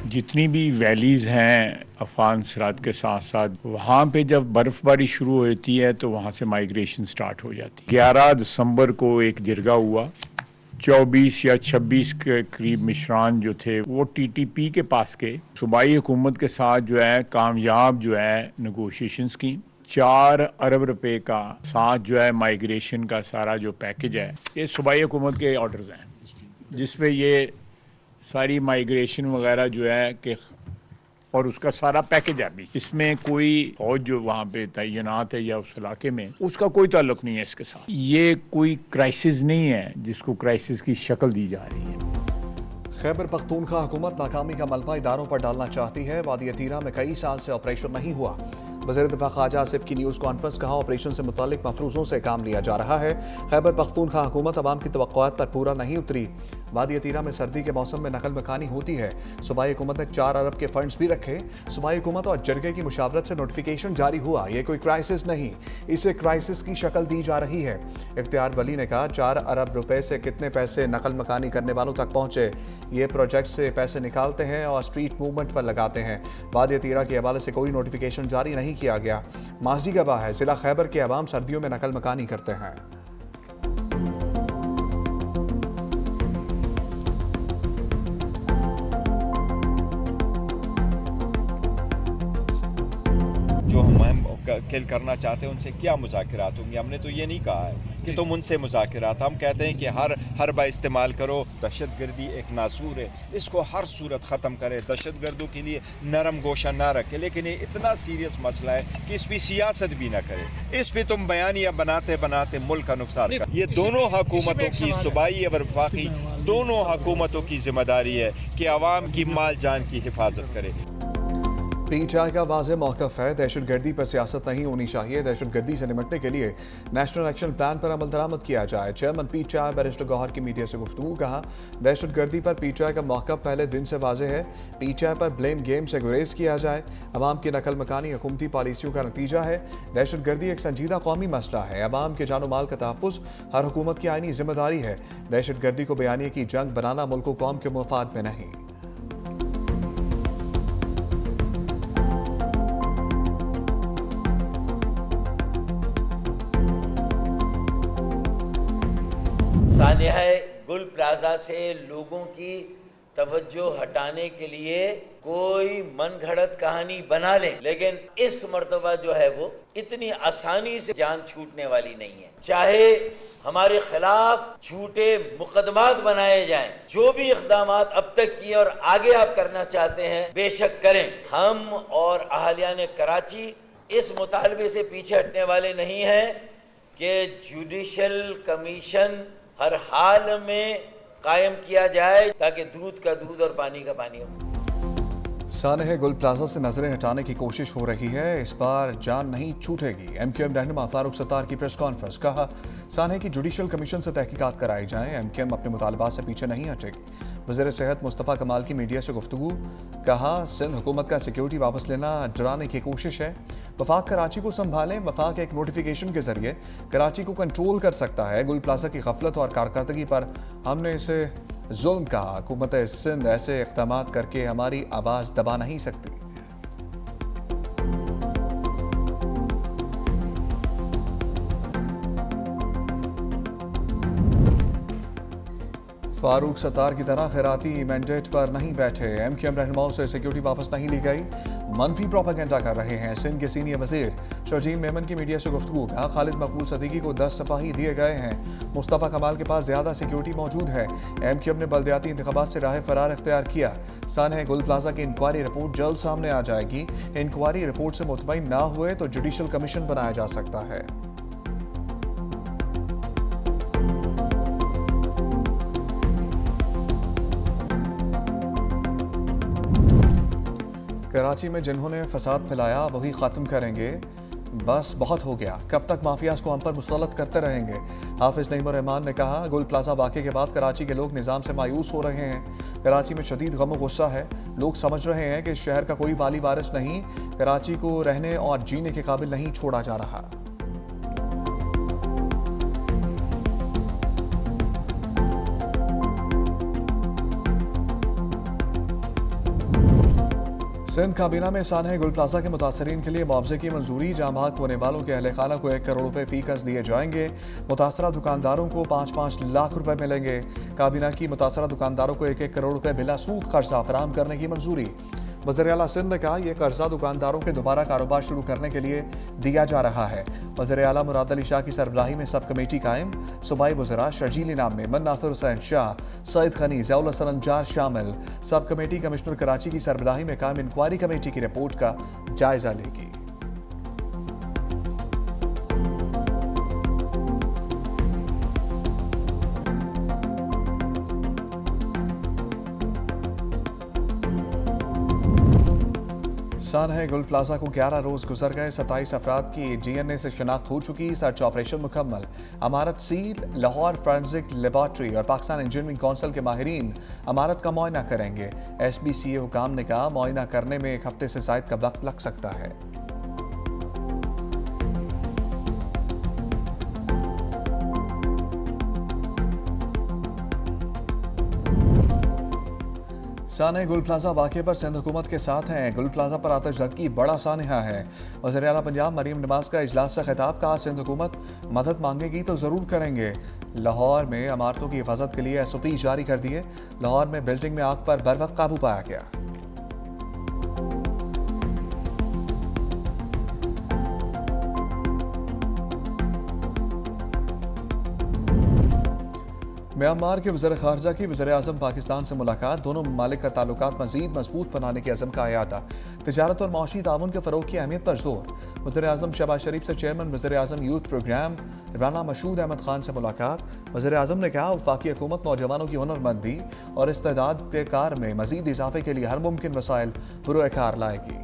जितनी भी वैलीज़ हैं अफ़गान सरहद के साथ-साथ, वहाँ पे जब बर्फ़बारी शुरू होती है तो वहाँ से माइग्रेशन स्टार्ट हो जाती है। 11 दिसंबर को एक जिरगा हुआ, 24 या 26 के करीब मिशरान जो थे वो टीटीपी के पास गए, सूबाई हुकूमत के साथ जो है कामयाब जो है नेगोशिएशंस की। 4 अरब रुपए का साथ जो है माइग्रेशन का सारा जो पैकेज है, ये सूबाई हुकूमत के ऑर्डर्स हैं, जिसमें ये सारी माइग्रेशन वगैरह जो है कि और उसका सारा पैकेज है। अभी इसमें कोई फौज जो वहाँ पे तैनात है या उस इलाके में, उसका कोई ताल्लुक नहीं है इसके साथ। ये कोई क्राइसिस नहीं है जिसको क्राइसिस की शक्ल दी जा रही है। खैबर पख्तूनख्वा हुकूमत नाकामी का मलबा इदारों पर डालना चाहती है। वादी तीरा में कई साल से ऑपरेशन नहीं हुआ। वज़ीर दिफा ख्वाजा आसिफ की न्यूज़ कॉन्फ्रेंस, कहा ऑपरेशन से मुतालिक मफरूज़ों से काम लिया जा रहा है। खैबर पख्तूनख्वा हुकूमत अवाम की तवक्कुआत पर पूरा नहीं उतरी। वादी तीरा में सर्दी के मौसम में नकल मकानी होती है। सूबाई हुकूमत ने 4 अरब के फंड्स भी रखे। सूबाई हुकूमत और जरगे की मुशावरत से नोटिफिकेशन जारी हुआ। ये कोई क्राइसिस नहीं, इसे क्राइसिस की शक्ल दी जा रही है। इख्तियार वली ने कहा 4 अरब रुपए से कितने पैसे नकल मकानी करने वालों तक पहुंचे। ये प्रोजेक्ट से पैसे निकालते हैं और स्ट्रीट मूवमेंट पर लगाते हैं। वादी तीरा के हवाले से कोई नोटिफिकेशन जारी नहीं किया गया। माजी गवाह है, जिला खैबर के अवाम सर्दियों में नकल मकानी करते हैं। जो हम किल करना चाहते हैं उनसे क्या मुज़ाकिरात होंगे। हमने तो ये नहीं कहा है कि तुम उनसे मुज़ाकिरात, हम कहते हैं कि हर बार इस्तेमाल करो। दहशतगर्दी एक नासूर है, इसको हर सूरत ख़त्म करे। दहशतगर्दों के लिए नरम गोशा ना रखे, लेकिन ये इतना सीरियस मसला है कि इस पर सियासत भी ना करे। इस पर तुम बयानियाँ बनाते बनाते मुल्क का नुकसान कर। ये दोनों हुकूमतों की, सूबाई और वफाकी दोनों हुकूमतों की जिम्मेदारी है कि आवाम की माल जान की हिफाजत करे। पीटीआई का वाज़ेह मौक़िफ़ है, दहशतगर्दी पर सियासत नहीं होनी चाहिए। दहशतगर्दी से निपटने के लिए नेशनल एक्शन प्लान पर अमल दरामद किया जाए। चेयरमैन पीटीआई बैरिस्टर गौहर की मीडिया से गुफ्तगू, कहा दहशतगर्दी पर पीटीआई का मौक़िफ़ पहले दिन से वाज़ेह है। पीटीआई पर ब्लेम गेम से गुरेज किया जाए। अवाम की नकल मकानी हुकूमती पॉलिसियों का नतीजा है। दहशतगर्दी एक संजीदा कौमी मसला है। अवाम के जानो माल का तहफ़्फ़ुज़ हर हुकूमत की आइनी जिम्मेदारी है। दहशतगर्दी को बयानिए की जंग बनाना मुल्क व कौम के मुफाद में नहीं। सानिया गुल प्लाजा से लोगों की तवज्जो हटाने के लिए कोई मनगढ़ंत कहानी बना लें, लेकिन इस मर्तबा जो है वो इतनी आसानी से जान छूटने वाली नहीं है। चाहे हमारे खिलाफ झूठे मुकदमात बनाए जाएं, जो भी इक़दामात अब तक किए और आगे आप करना चाहते हैं बेशक करें। हम और अहलियान कराची इस मुतालबे से पीछे हटने वाले नहीं हैं कि जुडिशल कमीशन हर हाल में कायम किया जाए ताकि दूध का दूध और पानी का पानी हो। सानह गुल प्लाजा से नजरें हटाने की कोशिश हो रही है, इस बार जान नहीं छूटेगी। एमक्यूएम रहनुमा फारूक सत्तार की प्रेस कॉन्फ्रेंस, कहा सानह की जुडिशल कमीशन से तहकीकात कराई जाएं। एमक्यूएम अपने मुतालबात से पीछे नहीं हटेगी। वज़ीर सेहत मुस्तफ़ा कमाल की मीडिया से गुफ्तगू, कहा सिंध हुकूमत का सिक्योरिटी वापस लेना डराने की कोशिश है। वफाक कराची को संभालें। वफाक एक नोटिफिकेशन के जरिए कराची को कंट्रोल कर सकता है। गुल प्लाजा की गफलत और कारकर्दगी पर हमने इसे जुल्म कहा। हुकूमत सिंध ऐसे इक़दाम करके हमारी आवाज़ दबा नहीं सकती। फारूक सत्तार की तरह खैराती मैंडेट पर नहीं बैठे। एमक्यूएम रहनुमाओं से सिक्योरिटी वापस नहीं ली गई, मनफी प्रोपेगेंडा कर रहे हैं। सिंध के सीनियर वजीर शर्जील मेमन की मीडिया से गुफ्तगू, कहा खालिद मकबूल सदीकी को 10 सिपाही दिए गए हैं। मुस्तफ़ा कमाल के पास ज्यादा सिक्योरिटी मौजूद है। एमक्यूएम ने बल्दियाती इंतखाबात से राह फरार इख्तियार किया। सानह गुल प्लाजा की इंक्वायरी रिपोर्ट जल्द सामने आ जाएगी। इंक्वायरी रिपोर्ट से मुतमईन ना हुए तो जुडिशल कमीशन बनाया जा सकता है। कराची में जिन्होंने फसाद फैलाया वही ख़त्म करेंगे, बस बहुत हो गया। कब तक माफियाज को हम पर मुसल्लत करते रहेंगे। हाफिज नईमुर रहमान ने कहा गुल प्लाजा वाक़े के बाद कराची के लोग निज़ाम से मायूस हो रहे हैं। कराची में शदीद गम व गुस्सा है। लोग समझ रहे हैं कि इस शहर का कोई वाली वारिस नहीं, कराची को रहने और जीने के काबिल नहीं छोड़ा जा रहा। सिंध काबीना में सानह गुल प्लाजा के मुतासरीन के लिए मुआवजे की मंजूरी। जाँ भाग होने वालों के अहले खाना को 1 करोड़ रुपए फीकस दिए जाएंगे। मुतासरा दुकानदारों को 5-5 लाख रुपए मिलेंगे। काबीना की मुतासरा दुकानदारों को 1-1 करोड़ रुपए बिला सूद कर्जा फराहम करने की मंजूरी। वज़ीर आला सिंध ने कहा, यह कर्जा दुकानदारों के दोबारा कारोबार शुरू करने के लिए दिया जा रहा है। वज़ीर आला मुराद अली शाह की सरबराही में सब कमेटी कायम। सूबाई वज़रा शर्जील इनाम में नासिर हुसैन शाह, सईद खनी, ज़ियाउल हसन अंजार शामिल। सब कमेटी कमिश्नर कराची की सरबराही में कायम इंक्वायरी कमेटी की रिपोर्ट का जायजा लेगी। सानह गुल प्लाजा को 11 रोज गुजर गए। 27 अफराद की DNA से शिनाख्त हो चुकी। सर्च ऑपरेशन मुकम्मल। अमारत सील, लाहौर फोरेंसिक लेबॉर्ट्री और पाकिस्तान इंजीनियरिंग काउंसिल के माहिरीन अमारत का मुआयना करेंगे। SBCA हुकाम ने कहा, मुआयना करने में 1 हफ्ते से ज़ायद का वक्त लग सकता है। सानह गुल प्लाजा वाक़े पर सिंध हुकूमत के साथ हैं। गुल प्लाजा पर आतिशज़दगी बड़ा सानहा है। वज़ीर आला पंजाब मरीम नवाज का इजलास से खिताब। कहा, सिंध हुकूमत मदद मांगेगी तो ज़रूर करेंगे। लाहौर में इमारतों की हिफाजत के लिए SOP जारी कर दिए। लाहौर में बिल्डिंग में आग पर बर वक्त काबू पाया गया। म्यांमार के वज़ीर ख़ारजा की वज़ीर आज़म पाकिस्तान से मुलाकात। दोनों ममालिक का ताल्लुकात मज़ीद मजबूत बनाने के अज़म का अयादा। तिजारत और माशी ताउन के फ़रोग़ की अहमियत पर जोर। वज़ीर आज़म शहबाज शरीफ से चेयरमैन वज़ीर आज़म यूथ प्रोग्राम राना मशहूद अहमद खान से मुलाकात। वज़ीर आज़म ने कहा, वफ़ाक़ी हुकूमत नौजवानों की हुनरमंदी और इस्तेदाद के कार में मज़ीद इजाफ़े के लिए हर मुमकिन वसाइल पुरोकार लाएगी।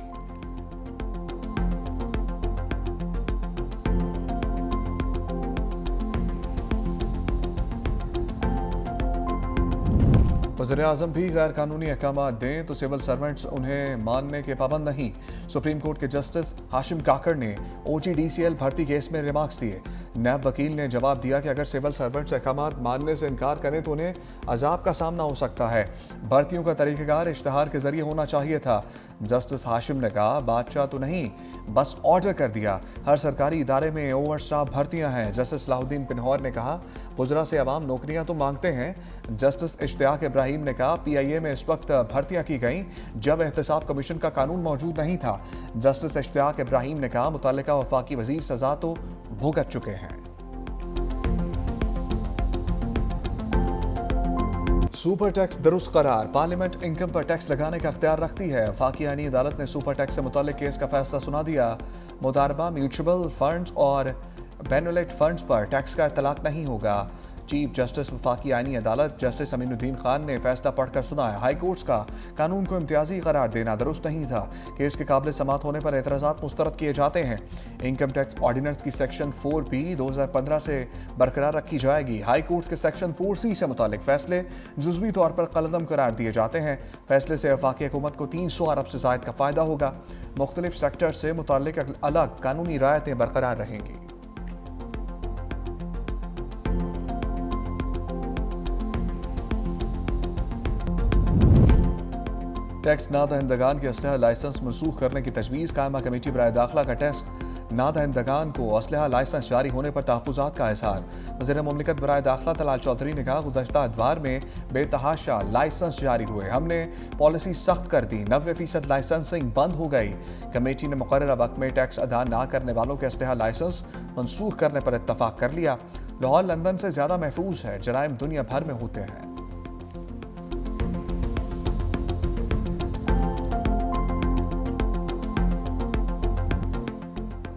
वज़ीर आज़म भी गैर कानूनी अहकाम दें तो सिविल सर्वेंट्स उन्हें मानने के पाबंद नहीं। सुप्रीम कोर्ट के जस्टिस हाशिम काकड़ ने OGDCL भर्ती केस में रिमार्क्स दिए। नैब वकील ने जवाब दिया कि अगर सिविल सर्वेंट्स अहकाम मानने से इनकार करें तो उन्हें अजाब का सामना हो सकता है। भर्तियों का तरीक़ाकार इश्तहार के जरिए होना चाहिए था। जस्टिस हाशिम ने कहा, बादशाह तो नहीं, बस ऑर्डर कर दिया। हर सरकारी इदारे में ओवर स्टाफ भर्तियां हैं। जस्टिस सलाहुद्दीन पिन्हौर ने कहा, वज़रा से अवाम नौकरियां तो मांगते हैं। जस्टिस इश्तियाक इब्राहिम ने कहा, PIA में इस वक्त भर्तियां की गईं जब एहतसाब कमीशन का कानून मौजूद नहीं था। जस्टिस इश्तियाक इब्राहिम ने कहा, मुतल्लिका वफाकी वजीर सजा तो भुगत चुके हैं। सुपर टैक्स दुरुस्त करार। पार्लियामेंट इनकम पर टैक्स लगाने का अख्तियार रखती है। वफाकी आईनी अदालत ने सुपर टैक्स से मुताल्लिक केस का फैसला सुना दिया। मुदारबा म्यूचुअल फंड्स और बेनुलेट फंड्स पर टैक्स का इतलाक नहीं होगा। चीफ जस्टिस वफाकी आईनी अदालत जस्टिस अमीनुद्दीन खान ने फैसला पढ़कर सुनाया। हाई कोर्ट्स का कानून को इम्तियाजी करार देना दुरुस्त नहीं था। केस के काबिल समात होने पर एतराज़ात मुस्तरद किए जाते हैं। इनकम टैक्स ऑर्डिनेंस की सेक्शन 4B 2015 से बरकरार रखी जाएगी। हाई कोर्ट्स के सेक्शन 4C से मुतालिक फैसले जुज़वी तौर पर कलअदम करार दिए जाते हैं। फैसले से वफाकी हुकूमत को 300 अरब से ज़ायद का फ़ायदा होगा। मुख्तलिफ सेक्टर से मुतालिक अलग कानूनी रायतें बरकरार रहेंगी। टैक्स नादहिंदगान के असलहा लाइसेंस मनसूख करने की तजवीज़। कायमा कमेटी बराए दाखिला का टेस्ट। नादहिंदगान को असलहा लाइसेंस जारी होने पर तहफ़्फ़ुज़ात का इज़हार। वज़ीर मुमलिकत बराए दाखिला तलाल चौधरी ने कहा, गुज़श्ता अदवार में बेतहाशा लाइसेंस जारी हुए, हमने पॉलिसी सख्त कर दी। 90% लाइसेंसिंग बंद हो गई। कमेटी ने मुकर्ररा वक्त में टैक्स अदा ना करने वालों के असलहा लाइसेंस मनसूख करने पर इत्तफ़ाक़ कर लिया। लाहौर लंदन से ज़्यादा महफूज है। जराइम दुनिया भर में होते हैं।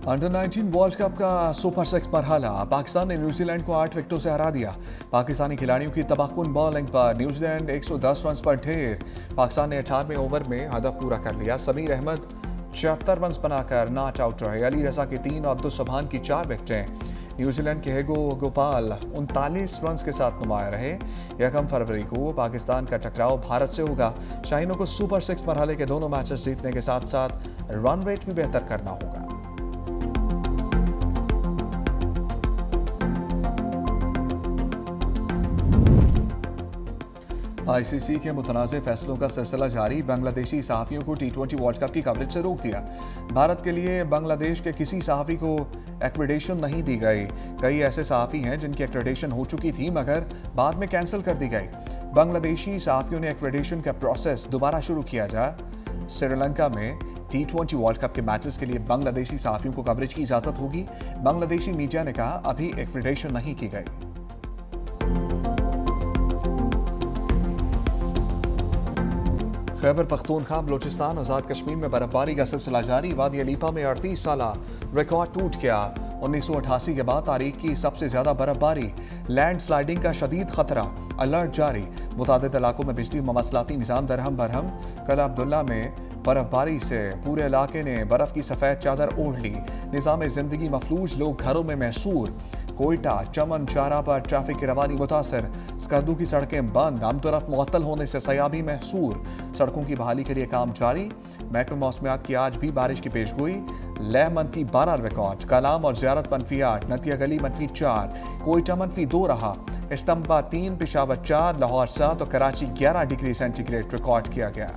अंडर 19 वर्ल्ड कप का सुपर 6 मरहला। पाकिस्तान ने न्यूजीलैंड को 8 विकेटों से हरा दिया। पाकिस्तानी खिलाड़ियों की तबाहकुन बॉलिंग पर न्यूजीलैंड 110 रन पर ढेर। पाकिस्तान ने 18वें ओवर में हदफ पूरा कर लिया। समीर अहमद 76 रन बनाकर नॉट आउट रहे। अली रजा की 3 और अब्दुल सुबहान की 4 विकेटें। न्यूजीलैंड के हेगो गोपाल 39 रन के साथ नुमाया रहे। 1 फरवरी को पाकिस्तान का टकराव भारत से होगा। शाहीनों को सुपर 6 मरहले के दोनों मैचेस जीतने के साथ साथ रन रेट भी बेहतर करना होगा। आईसीसी के मुतनाज़ फैसलों का सिलसिला जारी। बांग्लादेशी सहाफ़ियों को T20 वर्ल्ड कप की कवरेज से रोक दिया। भारत के लिए बांग्लादेश के किसी सहाफ़ी को एक्रेडिटेशन नहीं दी गई। कई ऐसे सहाफ़ी हैं जिनकी एक्रेडिटेशन हो चुकी थी मगर बाद में कैंसिल कर दी गई। बांग्लादेशी सहाफ़ियों ने एक्रेडिटेशन का प्रोसेस दोबारा शुरू किया जाए। श्रीलंका में T20 वर्ल्ड कप के मैचेस के लिए बांग्लादेशी सहाफ़ियों को कवरेज की इजाज़त होगी। बांग्लादेशी मीडिया ने कहा अभी एक्रेडिटेशन नहीं की गई। खैबर पख्तूनख्वा बलोचिस्तान आज़ाद कश्मीर में बर्फबारी का सिलसिला जारी। वादी अलीपा में 38 साला रिकॉर्ड टूट गया। 1988 के बाद तारीख की सबसे ज्यादा बर्फबारी। लैंड स्लाइडिंग का शदीद खतरा, अलर्ट जारी। मुतादिद इलाकों में बिजली मवासलाती निज़ाम दरहम बरहम। कल अब्दुल्ला में बर्फबारी से पूरे इलाके ने बर्फ की सफ़ेद चादर ओढ़ ली। निज़ाम ज़िंदगी मफलूज, लोग घरों में महसूर। कोयटा चमन चारा पर ट्रैफिक की रवानी मुतासर। स्कर्दू की सड़कें बंद, हम तरफ मुअत्तल होने से सयाबी महसूर। सड़कों की बहाली के लिए काम जारी। महकमा मौसमियात की आज भी बारिश की पेशगोई। लह -12 रिकॉर्ड। कलाम और ज़ियारत -8, नतिया गली -4, कोयटा -2 रहा। इस्लामाबाद 3, पेशावर 4, लाहौर 7 और कराची 11 डिग्री सेंटीग्रेड रिकॉर्ड किया गया।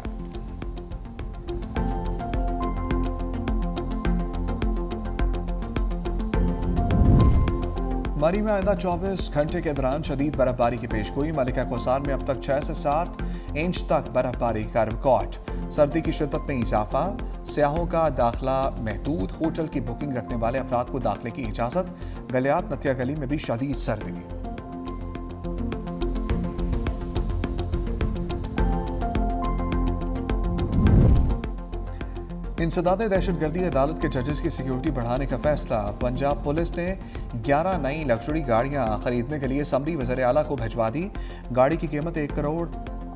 मरी में आइंदा 24 घंटे के दौरान शदीद बर्फबारी की पेशगोई। मलिका कौसार में अब तक 6 से 7 इंच तक बर्फबारी का रिकॉर्ड। सर्दी की शिद्दत में इजाफा। सियाहों का दाखिला महदूद। होटल की बुकिंग रखने वाले अफराद को दाखिले की इजाजत। गलियात नतिया गली में भी शदीद सर्दी। इंसदाद दहशतगर्दी अदालत के जजेस की सिक्योरिटी बढ़ाने का फैसला। पंजाब पुलिस ने 11 नई लग्जरी गाड़ियां खरीदने के लिए समरी वज़ीर आला को भिजवा दी। गाड़ी की कीमत 1 करोड़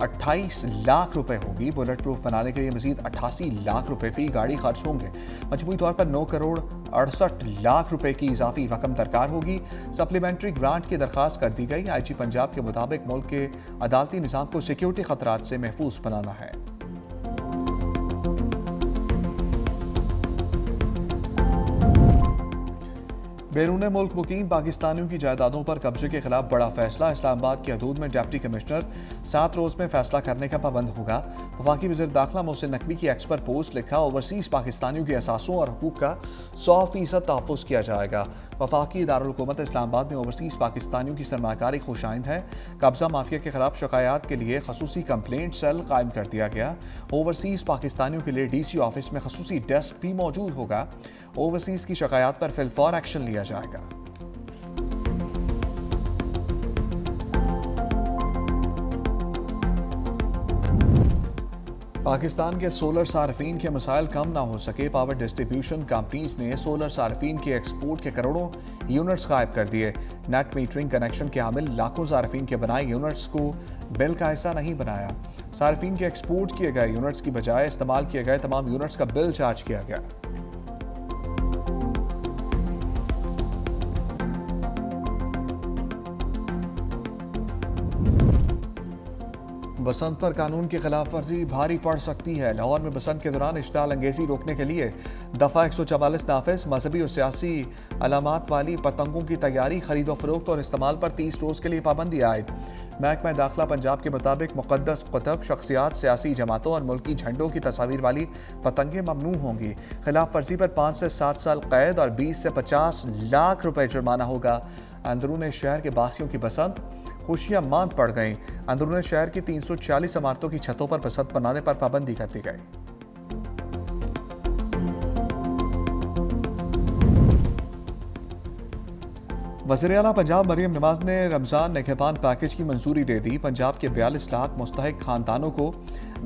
28 लाख रुपए होगी। बुलेट प्रूफ बनाने के लिए मजीद 88 लाख रुपए फी गाड़ी खर्च होंगे। मजमूई तौर पर 9 करोड़ 68 लाख रुपए की इजाफी रकम दरकार होगी। सप्लीमेंट्री ग्रांट की दरखास्त कर दी गई। IG पंजाब के मुताबिक मुल्क के अदालती निज़ाम को सिक्योरिटी खतरात से महफूज बनाना है। बैरून मुल्क मुकीम पाकिस्तानियों की जायदादों पर कब्जे के खिलाफ बड़ा फैसला। इस्लामाबाद की हदूद में डिप्टी कमिश्नर 7 रोज में फैसला करने का पाबंद होगा। वफाकी वज़ीर दाखिला मोहसिन नकवी की एक्स पर पोस्ट लिखा। ओवरसीज पाकिस्तानियों के असासों और हुकूक का 100% तहफ़्फ़ुज़ किया जाएगा। वफाकी दारुल-हुकूमत इस्लामाबाद में ओवरसीज पाकिस्तानियों की सरमाकारी खुशाइंद है। कब्जा माफिया के खिलाफ शिकायत के लिए खसूसी कंप्लेंट सेल कायम कर दिया गया। ओवरसीज पाकिस्तानियों के लिए DC ऑफिस में खसूसी डेस्क भी मौजूद होगा। ओवरसीज की शिकायत पर फिलफौर एक्शन लिया जाएगा। पाकिस्तान के सोलर सार्फिन के मसाइल कम ना हो सके। पावर डिस्ट्रीब्यूशन कंपनीज ने सोलर सार्फिन के एक्सपोर्ट के करोड़ों यूनिट्स गायब कर दिए। नेट मीटरिंग कनेक्शन के हामिल लाखों सार्फिन के बनाए यूनिट्स को बिल का हिस्सा नहीं बनाया। सार्फिन के एक्सपोर्ट किए गए यूनिट्स की बजाय इस्तेमाल किए गए तमाम यूनिट्स का बिल चार्ज किया गया। बसंत पर कानून की खिलाफ वर्जी भारी पड़ सकती है। लाहौर में बसंत के दौरान इश्ताल अंगेजी रोकने के लिए दफ़ा 144 नाफिज। मजहबी और सियासी अलामात वाली पतंगों की तैयारी, खरीदो फरोख्त और इस्तेमाल पर 30 रोज़ के लिए पाबंदी आयद। महकमा दाखिला पंजाब के मुताबिक मुक़द्दस कुतब, शख्सियात, सियासी जमातों और मुल्की झंडों की तस्वीर वाली पतंगें ममनू होंगी। खिलाफ वर्जी पर 5 से 7 साल कैद और 20 से 50 लाख रुपए जुर्माना होगा। अंदरून शहर के बासियों की बसंत, खुशियां मांद पड़ गईं। अंदरून शहर की 340 इमारतों की छतों पर बसंत मनाने पर पाबंदी कर दी गई। वज़ीर आला पंजाब मरियम नवाज ने रमज़ान निगहबान पैकेज की मंजूरी दे दी। पंजाब के 42 लाख मुस्तहिक खानदानों को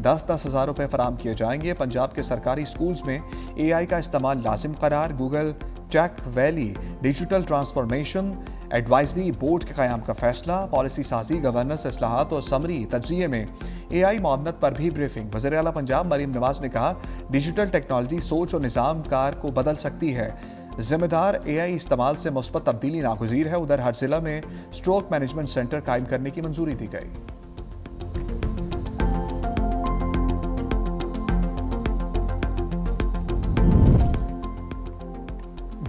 10-10 हज़ार रुपए फराम किए जाएंगे। पंजाब के सरकारी स्कूल्स में AI का इस्तेमाल लाजिम करार। Google tech valley digital transformation advisory board के क़याम का फैसला। पॉलिसी साजी, गवर्नेंस, इस्लाहात और समरी तज्ज़िये में AI मामनत पर भी ब्रीफिंग। वज़ीर आला पंजाब मरियम नवाज ने कहा, डिजिटल टेक्नोलॉजी सोच और निज़ाम कार को बदल सकती है। जिम्मेदार AI इस्तेमाल से मुस्बत तब्दीली नागुज़ीर है। उधर हर जिला में स्ट्रोक मैनेजमेंट सेंटर कायम करने की मंजूरी दी गई।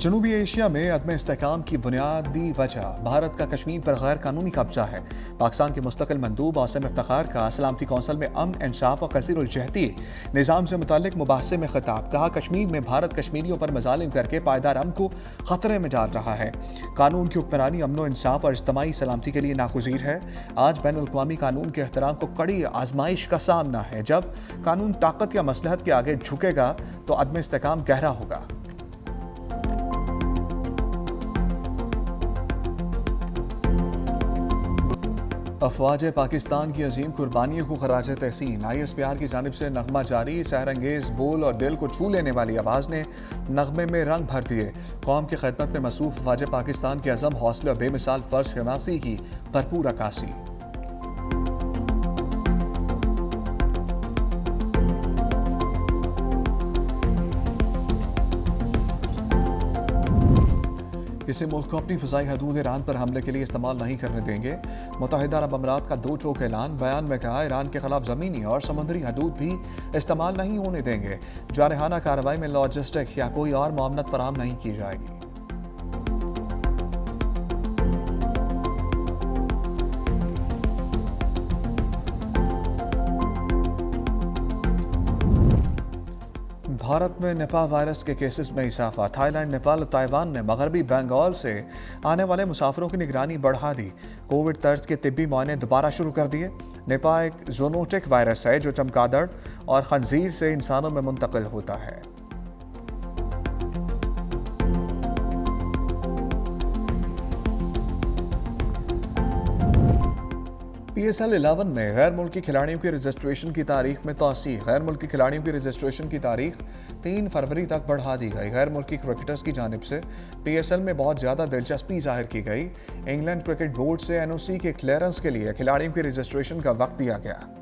जनूबी एशिया में अदम इस्तेहकाम की बुनियादी वजह भारत का कश्मीर पर गैर कानूनी कब्जा है। पाकिस्तान के मुस्तकिल मंदूब आसिम इफ्तिखार का सलामती कौंसिल में अमन, इंसाफ और कसीरुल-जहती निज़ाम से मुताल्लिक मुबाहसे में खिताब। कहा, कश्मीर में भारत कश्मीरियों पर मजालिम करके पायदार अमन को खतरे में डाल रहा है। कानून की हुक्मरानी अमन, इंसाफ और इज्तिमाई सलामती के लिए नागुज़ीर है। आज बैन अल-अक़वामी कानून के एहतराम को कड़ी आजमाइश का सामना है। जब कानून ताकत या मसलहत के आगे झुकेगा तो अदम इस्तेहकाम गहरा होगा। अफवाज पाकिस्तान की अजीम कुर्बानियों को खराज तहसीन। ISPR की जानिब से नगमा जारी। सहरंगेज बोल और दिल को छू लेने वाली आवाज़ ने नगमे में रंग भर दिए। कौम की खिदमत में मसरूफ अफवाज पाकिस्तान के अज़म, हौसले और बेमिसाल फ़र्ज शनासी की भरपूर अक्कासी। किसी मुल्क को अपनी फ़िज़ाई हदूद ईरान पर हमले के लिए इस्तेमाल नहीं करने देंगे। मुत्तहिदा अरब अमीरात का दो टोक ऐलान। बयान में कहा, ईरान के खिलाफ ज़मीनी और समुद्री हदूद भी इस्तेमाल नहीं होने देंगे। जारहाना कार्रवाई में लॉजिस्टिक या कोई और मुआवनत फराहम नहीं की जाएगी। भारत में निपाह वायरस के केसेस में इजाफा। थाईलैंड, नेपाल और ताइवान ने मगरबी बंगाल से आने वाले मुसाफिरों की निगरानी बढ़ा दी। कोविड तर्ज के तिब्बी मुआयने दोबारा शुरू कर दिए। निपाह एक ज़ूनोटिक वायरस है जो चमगादड़ और खंजीर से इंसानों में मुंतकिल होता है। PSL 11 में गैर मुल्की खिलाड़ियों की रजिस्ट्रेशन की तारीख में तौसीह। गैर मुल्की खिलाड़ियों की रजिस्ट्रेशन की तारीख 3 फरवरी तक बढ़ा दी गई। गैर मुल्की क्रिकेटर्स की जानिब से PSL में बहुत ज़्यादा दिलचस्पी जाहिर की गई। इंग्लैंड क्रिकेट बोर्ड से NOC के क्लियरेंस के लिए खिलाड़ियों की रजिस्ट्रेशन का वक्त दिया गया।